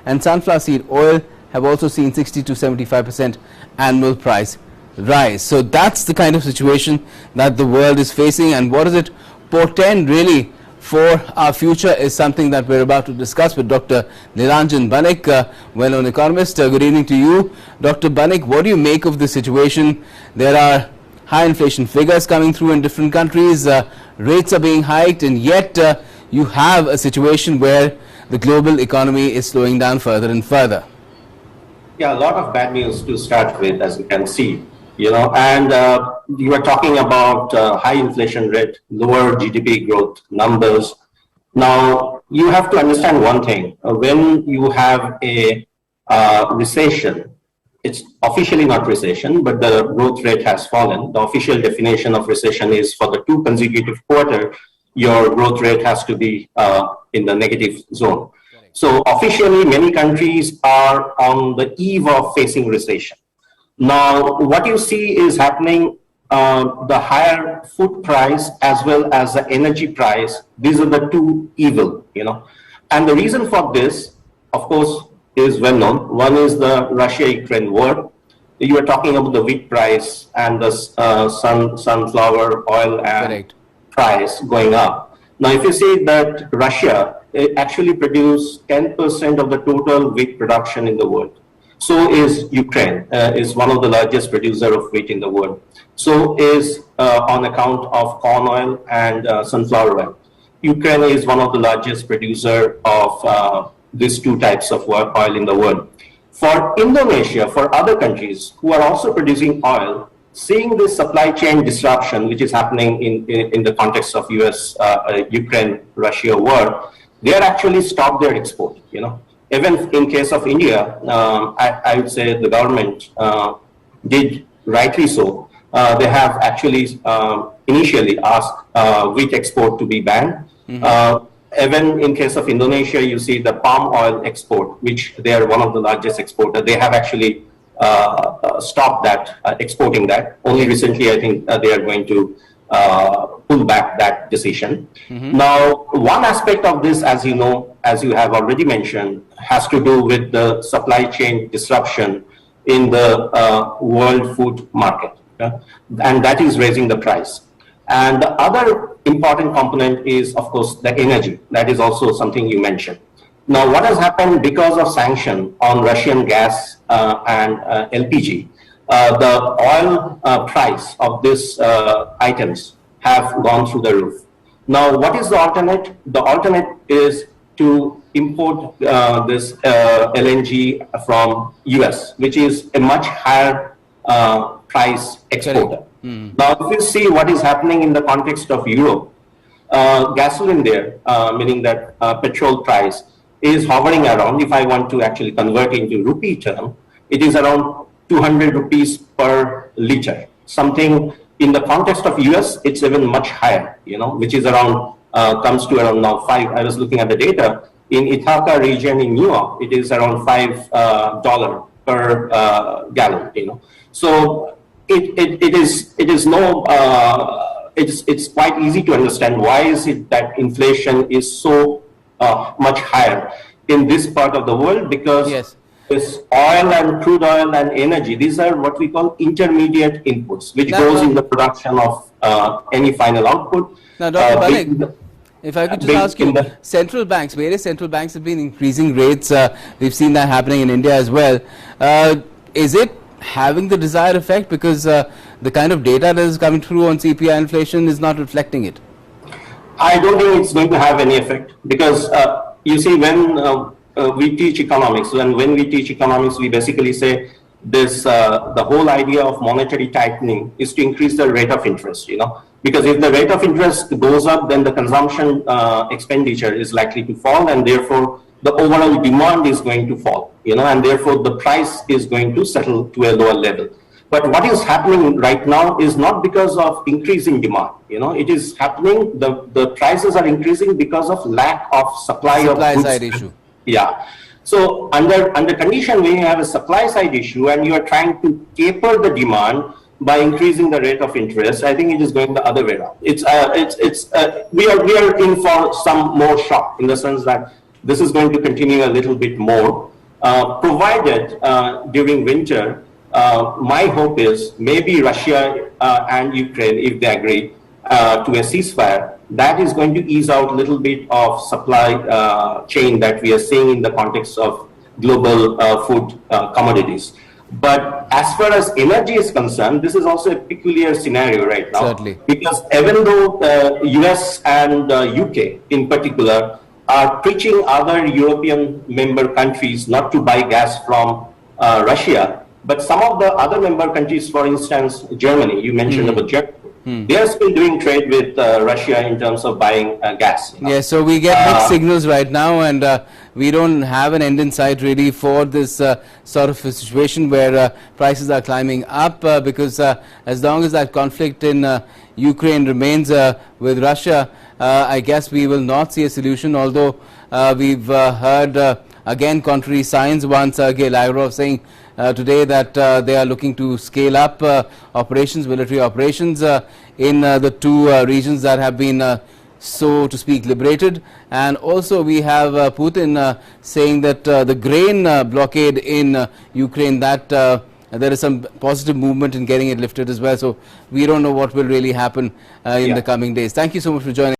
and sunflower seed oil have also seen 60 to 75% annual price rise. So that's the kind of situation that the world is facing, and what does it portend really for our future is something that we're about to discuss with Dr. Nilanjan Banik, well-known economist. Good evening to you. Dr. Banik, what do you make of the situation? There are high inflation figures coming through in different countries, rates are being hiked, and yet you have a situation where the global economy is slowing down further and further. Yeah, a lot of bad news to start with, as you can see, and you are talking about high inflation rate, lower GDP growth numbers. Now, you have to understand one thing. When you have a recession, it's officially not recession, but the growth rate has fallen. The official definition of recession is for the 2 consecutive quarters, your growth rate has to be in the negative zone. So officially, many countries are on the eve of facing recession. Now, what you see is happening, the higher food price as well as the energy price, these are the 2 evil, And the reason for this, of course, is well known. One is the Russia-Ukraine war. You were talking about the wheat price and the sunflower oil and price going up. Now, if you see that Russia actually produced 10% of the total wheat production in the world. So is Ukraine, is one of the largest producer of wheat in the world. So is on account of corn oil and sunflower oil. Ukraine is one of the largest producer of these 2 types of oil in the world. For Indonesia, for other countries who are also producing oil, seeing this supply chain disruption, which is happening in the context of US, Ukraine-Russia war, they are actually stopped their export, Even in case of India, I would say the government did rightly so. They have actually initially asked wheat export to be banned. Even in case of Indonesia, you see the palm oil export, which they are one of the largest exporters. They have actually stopped that, exporting that. Only recently, I think they are going to pull back that decision. Now, one aspect of this, as you know, as you have already mentioned, has to do with the supply chain disruption in the world food market. And that is raising the price. And the other important component is, of course, the energy. That is also something you mentioned. Now, what has happened because of sanction on Russian gas and LPG, the oil price of these items have gone through the roof. Now, what is the alternate? The alternate is to import this LNG from US, which is a much higher price exporter. Now, if you see what is happening in the context of Europe, gasoline there, meaning that petrol price is hovering around, if I want to actually convert into rupee term, it is around 200 rupees per liter. Something in the context of US, it's even much higher, which is around, comes to around now 5. I was looking at the data. In Ithaca region in New York, it is around $5 per gallon, So it's quite easy to understand why is it that inflation is so much higher in this part of the world, because this oil and crude oil and energy, these are what we call intermediate inputs, which goes in the production of any final output. Now, Dr. Banik, if I could just ask you, central banks, various central banks have been increasing rates. We've seen that happening in India as well. Is it having the desired effect, because the kind of data that is coming through on CPI inflation is not reflecting it? I don't think it's going to have any effect, because you see, when we teach economics, and when we teach economics, we basically say this, the whole idea of monetary tightening is to increase the rate of interest, because if the rate of interest goes up, then the consumption expenditure is likely to fall, and therefore the overall demand is going to fall, and therefore the price is going to settle to a lower level. But what is happening right now is not because of increasing demand. It is happening, the prices are increasing because of lack of supply of goods. Side issue. Yeah. So under condition when you have a supply side issue and you are trying to taper the demand by increasing the rate of interest, I think it is going the other way around. We are in for some more shock, in the sense that this is going to continue a little bit more, provided during winter, my hope is maybe Russia and Ukraine, if they agree to a ceasefire, that is going to ease out a little bit of supply chain that we are seeing in the context of global food commodities. But as far as energy is concerned, this is also a peculiar scenario right now. Certainly. Because even though US and UK in particular are preaching other European member countries not to buy gas from Russia, but some of the other member countries, for instance, Germany, you mentioned about Germany, they are still doing trade with Russia in terms of buying gas. Yeah, so we get mixed signals right now, and we don't have an end in sight really for this sort of a situation where prices are climbing up, because as long as that conflict in Ukraine remains with Russia, I guess we will not see a solution, although we've heard again contrary signs. One, Sergei Lavrov saying today that they are looking to scale up operations, military operations in the two regions that have been so to speak liberated. And also we have Putin saying that the grain blockade in Ukraine, that there is some positive movement in getting it lifted as well. So we don't know what will really happen in the coming days. Thank you so much for joining.